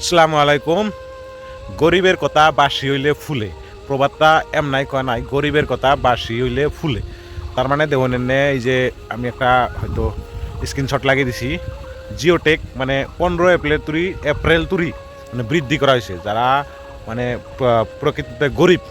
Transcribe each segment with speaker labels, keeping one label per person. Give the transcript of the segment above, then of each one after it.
Speaker 1: আসসালামু আলাইকুম। গরিবের কথা বাসি হইলে ফুলে, প্রবাদটা এমনাই কয় নাই, গরিবের কথা বাসি হইলে ফুলে। তার মানে দেখুন এনে এই যে আমি একটা হয়তো স্ক্রিনশট লাগিয়ে দিছি। জিওটেক মানে 15 এপ্রিল তুরি মানে বৃদ্ধি করা হয়েছে। যারা মানে প্রকৃতিতে গরিব,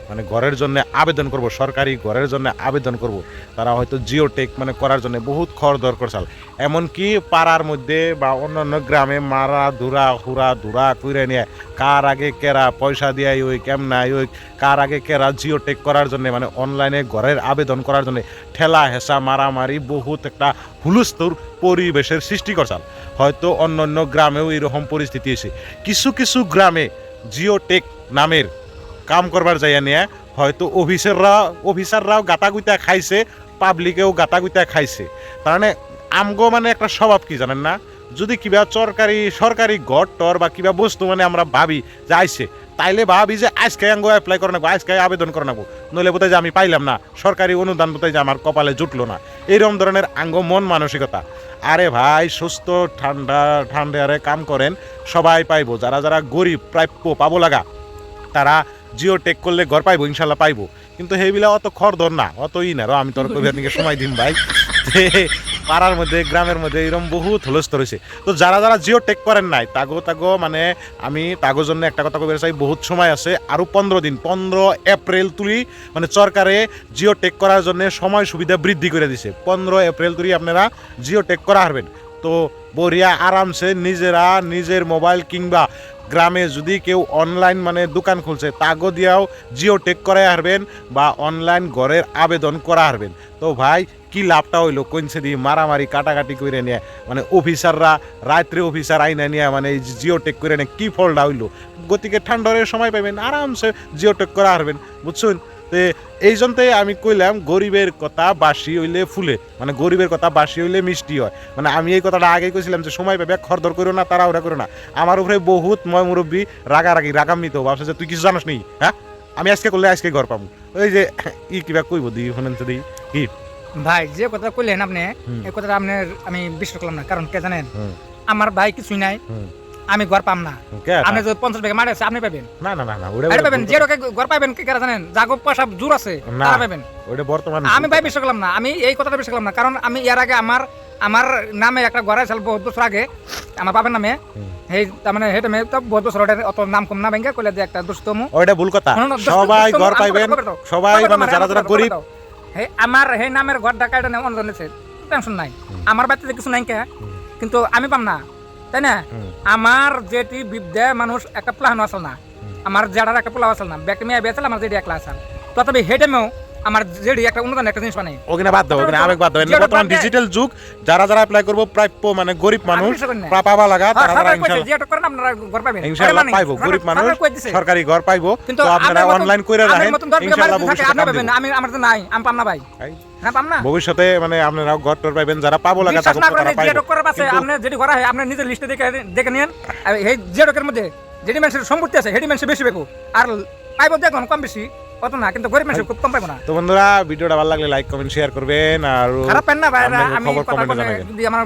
Speaker 1: মানে ঘরের জন্য আবেদন করব, সরকারি ঘরের জন্য আবেদন করব, তারা হয়তো জিওটেক মানে করার জন্য বহুত খড় দর করছাল। এমনকি পাড়ার মধ্যে বা অন্যান্য গ্রামে মারা ধুরা হুরা ধুরা কইরে নিয়ে কার আগে কেরা পয়সা দিয়ে ওই কেমনাই ওই কার আগে কেরা জিওটেক করার জন্য মানে অনলাইনে ঘরের আবেদন করার জন্য ঠেলা হেসা মারামারি বহুত একটা হুলস্থুল পরিবেশের সৃষ্টি করছাল। হয়তো অন্যান্য গ্রামেও এরকম পরিস্থিতি এসে কিছু কিছু গ্রামে জিওটেক নামের কাম করবার যাইয়া নিয়ে হয়তো অফিসাররাও গাতাগুতা খাইছে, পাবলিকেও গাতাগুতা খাইছে। তার মানে আমগো মানে একটা স্বভাব কি জানেন না, যদি কিবা সরকারি ঘর টর বা কিবা বস্তু মানে আমরা ভাবি যে আইছে, তাইলে ভাবি যে আজকে আঙ্গো অ্যাপ্লাই করে নেবো, আজকে আবেদন করে নেবো, নইলে বোধহয় যে আমি পাইলাম না, সরকারি অনুদান বোধহয় যে আমার কপালে জুটলো না, এইরকম ধরনের আঙ্গো মন মানসিকতা। আরে ভাই সুস্থ ঠান্ডারে কাম করেন, সবাই পাইবো। যারা যারা গরিব প্রাপ্য পাবো লাগা, তারা জিওটেক করলে ঘর পাইবো, ইনশাল্লাহ পাইবো। কিন্তু সেইবিলা অত খরদর না, অত না আমি তোর কবি আপনাকে সময় দিম ভাই। পাড়ার মধ্যে গ্রামের মধ্যে এরকম বহুত হলস্থ রয়েছে। তো যারা যারা জিওটেক করেন নাই তাগো মানে আমি তাগোর জন্য একটা কথা কবে চাই, বহুত সময় আছে, আরও 15 দিন, 15 এপ্রিল তুলি মানে সরকারে জিওটেক করার জন্য সময় সুবিধা বৃদ্ধি করে দিছে। 15 এপ্রিল তুলি আপনারা জিওটেক করা হারবেন। তো বরিয়া আরামসে নিজেরা নিজের মোবাইল কিংবা গ্রামে যদি কেউ অনলাইন মানে দোকান খুলছে তাগো দিয়াও জিওটেক করাই হারবেন বা অনলাইন ঘরের আবেদন করা হারবেন। তো ভাই কি লাভটা হইলো, কইছে দিয়ে মারামারি কাটাকাটি করে নিয়ে মানে অফিসাররা রাত্রে অফিসার আইনা নিয়ে মানে এই জিওটেক করে নিয়ে কি ফলটা হইলো। গতিকে ঠান্ডার সময় পাইবেন, আরামসে জিওটেক করা হারবেন, বুঝছেন। তে এই জন্যতে আমি কইলাম গরিবের কথা বাসি হইলে ফুলে, মানে গরিবের কথা বাসি হইলে মিষ্টি হয়। মানে আমি এই কথাটা আগেই কইছিলাম যে সময় পাবে খরদর করো না, তারা ওরা করো না। আমার উপরে বহুত ময় মুরব্বী রাগান্বিত ভাবছে যে তুই কিছু জানোস নি, হ্যাঁ আমি আজকে করলে আজকে ঘর পাবো। ওই যে কিবা কইব দি শুনেন তো দিই কি
Speaker 2: ভাই যে কথা কইলেন আপনি, এই কথাটা আপনার আমি বিশ্বাস করলাম না। কারণ কে জানেন, আমার ভাই কিছুই নাই, আমি ঘর পাম না। আপনি যদি 50 টাকা মারে আপনি পাবেন
Speaker 1: না না না না
Speaker 2: ওটা পাবেন, যে রকে ঘর পাবেন কে কারা জানেন, জাগো পয়সা জোর আছে তারা পাবেন।
Speaker 1: ওটা বর্তমান
Speaker 2: আমি ভাই বিশ্বাস করলাম না, আমি এই কথাটা বিশ্বাস করলাম না। কারণ আমি এর আগে আমার নামে একটা ঘর আছে বহুত বছর আগে, আমার বাবার নামে। এই তার মানে হেটা মে তো বহুত বছর ওটা অত নাম কম না ভেঙ্গে কইলে যে একটা দুষ্টমু,
Speaker 1: ওটা ভুল কথা। সবাই ঘর পাইবেন, সবাই মানে যারা যারা গরিব।
Speaker 2: হে আমার হে নামের ঘর ঢাকা এটা অন্য জনেছে, টেনশন নাই। আমার বাড়িতে কিছু নাই কে, কিন্তু আমি পাম না, তাই না? আমার যেটি বিদ্যা মানুষ একটা প্লান আসল না, আমার জেডার একটা প্লান আসল না, ব্যাকে মেয়ে বেচাল আমার যেটি একলা আসল। তথাপি হেটেমেও আমার যেটি একটা অনুদান একটা জিনিস বানাই
Speaker 1: ওখানে বাদ দাও, ওখানে আবেগ বাদ দাও। বর্তমান ডিজিটাল যুগ, যারা যারা অ্যাপ্লাই করবো প্রাপ্য মানে গরিব মানুষ পাবা লাগা, তারা তারা ইনশাআল্লাহ পাইবো। গরিব মানুষ সরকারি ঘর পাইবো। কিন্তু আপনারা অনলাইন কইরা রাখেন, ইনশাআল্লাহ ভবিষ্যতে কাম দিবেন।
Speaker 2: আমার তো নাই, আমি পাম না ভাই, হ্যাঁ পাম না।
Speaker 1: ভবিষ্যতে মানে আপনারা ঘর টর পাইবেন, যারা পাবো লাগা তারা পাইবো।
Speaker 2: আপনি যেটি করা হয় আপনি নিজের লিস্টে দেখে নিন। এই জেডকের মধ্যে যেটি মানুষের সম্পত্তি আছে হেডি মানুষ বেশি পেবো, আর পাইবো দেখুন কম বেশি অত না, কিন্তু গরিব মানুষ খুব কম পাইবো না।
Speaker 1: তো বন্ধুরা ভিডিওটা ভালো লাগলে লাইক কমেন্ট শেয়ার করবেন, আর
Speaker 2: খারাপ পেন না ভাই, আমি
Speaker 1: খবর কমেন্টে জানাবেন।
Speaker 2: যদি আমার